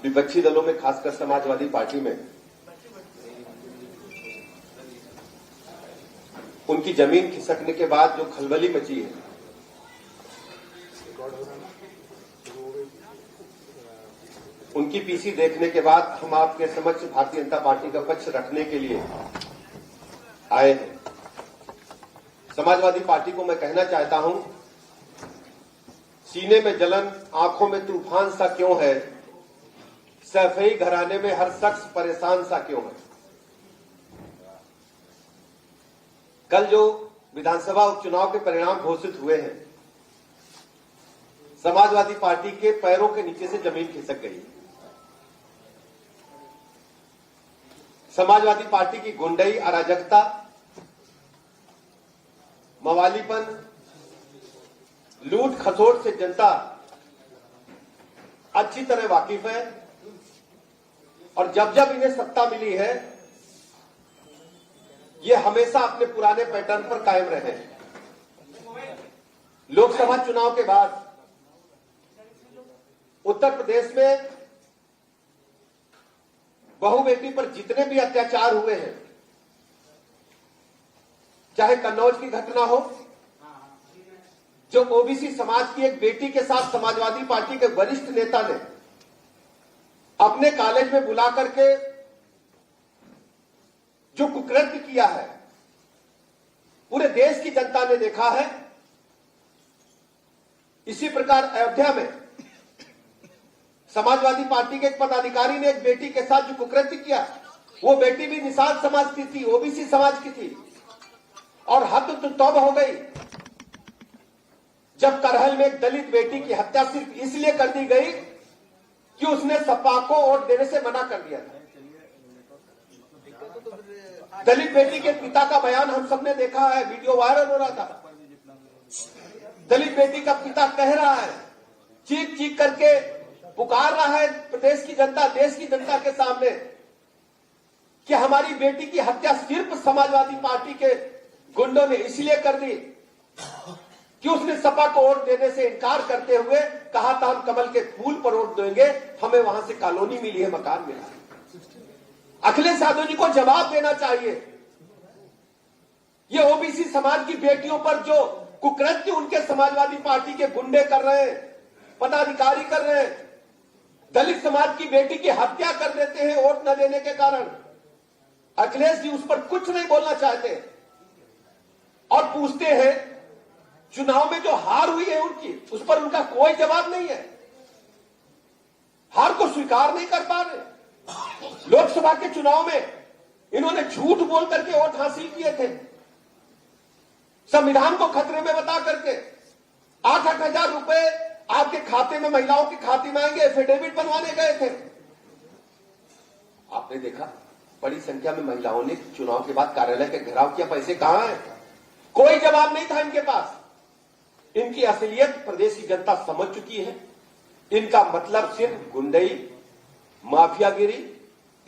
विपक्षी दलों में, खासकर समाजवादी पार्टी में उनकी जमीन खिसकने के बाद जो खलबली मची है, उनकी पीसी देखने के बाद हम आपके समक्ष भारतीय जनता पार्टी का पक्ष रखने के लिए आए हैं। समाजवादी पार्टी को मैं कहना चाहता हूं, सीने में जलन, आंखों में तूफान सा क्यों है, सैफई घराने में हर शख्स परेशान सा क्यों है। कल जो विधानसभा उपचुनाव के परिणाम घोषित हुए हैं, समाजवादी पार्टी के पैरों के नीचे से जमीन खिसक गई। समाजवादी पार्टी की गुंडई, अराजकता, मवालीपन, लूट खसोट से जनता अच्छी तरह वाकिफ है और जब जब इन्हें सत्ता मिली है, ये हमेशा अपने पुराने पैटर्न पर कायम रहे। लोकसभा चुनाव के बाद उत्तर प्रदेश में बहू बेटी पर जितने भी अत्याचार हुए हैं, चाहे कन्नौज की घटना हो, जो ओबीसी समाज की एक बेटी के साथ समाजवादी पार्टी के वरिष्ठ नेता ने अपने कॉलेज में बुला करके जो कुकृत्य किया है, पूरे देश की जनता ने देखा है। इसी प्रकार अयोध्या में समाजवादी पार्टी के एक पदाधिकारी ने एक बेटी के साथ जो कुकृत्य किया, वो बेटी भी निषाद समाज की थी, ओबीसी समाज की थी। और हद तो तब हो गई जब करहल में एक दलित बेटी की हत्या सिर्फ इसलिए कर दी गई कि उसने सपा को वोट देने से मना कर दिया था। दलित बेटी के पिता का बयान हम सबने देखा है, वीडियो वायरल हो रहा था। दलित बेटी का पिता कह रहा है, चीख चीख करके पुकार रहा है प्रदेश की जनता, देश की जनता के सामने कि हमारी बेटी की हत्या सिर्फ समाजवादी पार्टी के गुंडों ने इसलिए कर दी कि उसने सपा को वोट देने से इनकार करते हुए कहा था हम कमल के फूल पर वोट देंगे, हमें वहां से कॉलोनी मिली है, मकान मिला है। अखिलेश यादव जी को जवाब देना चाहिए। ये ओबीसी समाज की बेटियों पर जो कुकृत्य उनके समाजवादी पार्टी के गुंडे कर रहे हैं, पदाधिकारी कर रहे हैं, दलित समाज की बेटी की हत्या कर देते हैं वोट न देने के कारण, अखिलेश जी उस पर कुछ नहीं बोलना चाहते और पूछते हैं चुनाव में जो हार हुई है उनकी, उस पर उनका कोई जवाब नहीं है। हार को स्वीकार नहीं कर पा रहे। लोकसभा के चुनाव में इन्होंने झूठ बोल करके वोट हासिल किए थे, संविधान को खतरे में बता करके 8-8 हजार रुपए आपके खाते में, महिलाओं के खाते में आएंगे, एफिडेविट बनवाने गए थे। आपने देखा बड़ी संख्या में महिलाओं ने चुनाव के बाद कार्यालय के घेराव किया, पैसे कहां हैं? कोई जवाब नहीं था इनके पास। इनकी असलियत प्रदेश की जनता समझ चुकी है। इनका मतलब सिर्फ गुंडई, माफियागिरी,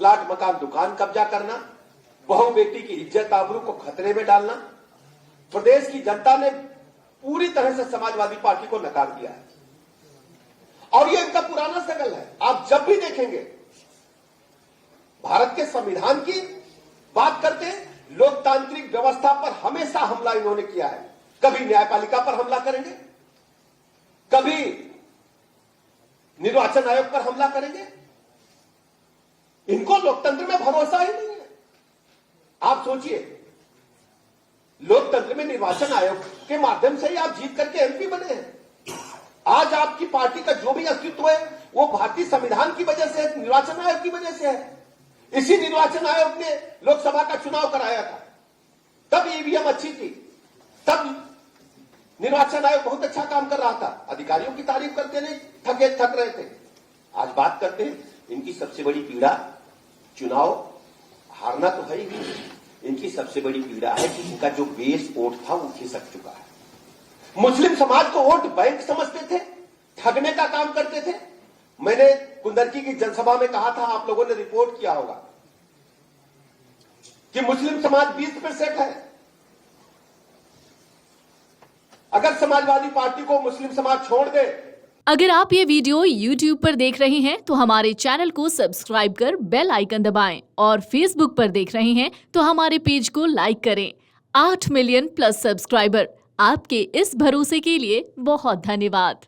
प्लाट मकान दुकान कब्जा करना, बहू बेटी की इज्जत आबरू को खतरे में डालना। प्रदेश की जनता ने पूरी तरह से समाजवादी पार्टी को नकार दिया है और यह इनका पुराना स्ट्रगल है। आप जब भी देखेंगे भारत के संविधान की बात करते हैं, लोकतांत्रिक व्यवस्था पर हमेशा हमला इन्होंने किया है। कभी न्यायपालिका पर हमला करेंगे, कभी निर्वाचन आयोग पर हमला करेंगे। इनको लोकतंत्र में भरोसा ही नहीं है। आप सोचिए, लोकतंत्र में निर्वाचन आयोग के माध्यम से ही आप जीत करके एमपी बने हैं। आज आपकी पार्टी का जो भी अस्तित्व है वो भारतीय संविधान की वजह से, निर्वाचन आयोग की वजह से है। इसी निर्वाचन आयोग ने लोकसभा का चुनाव कराया था, तब ईवीएम अच्छी थी, तब निर्वाचन आयोग बहुत अच्छा काम कर रहा था, अधिकारियों की तारीफ करते नहीं थक रहे थे। आज बात करते हैं, इनकी सबसे बड़ी पीड़ा चुनाव हारना तो है ही, इनकी सबसे बड़ी पीड़ा है कि इनका जो बेस वोट था वो खिसक चुका है। मुस्लिम समाज को वोट बैंक समझते थे, ठगने का काम करते थे। मैंने कुंदरकी की जनसभा में कहा था, आप लोगों ने रिपोर्ट किया होगा कि मुस्लिम समाज 20% है। अगर समाजवादी पार्टी को मुस्लिम समाज छोड़ दे अगर आप ये वीडियो YouTube पर देख रहे हैं तो हमारे चैनल को सब्सक्राइब कर बेल आइकन दबाएं और Facebook पर देख रहे हैं तो हमारे पेज को लाइक करें। 8 मिलियन प्लस सब्सक्राइबर, आपके इस भरोसे के लिए बहुत धन्यवाद।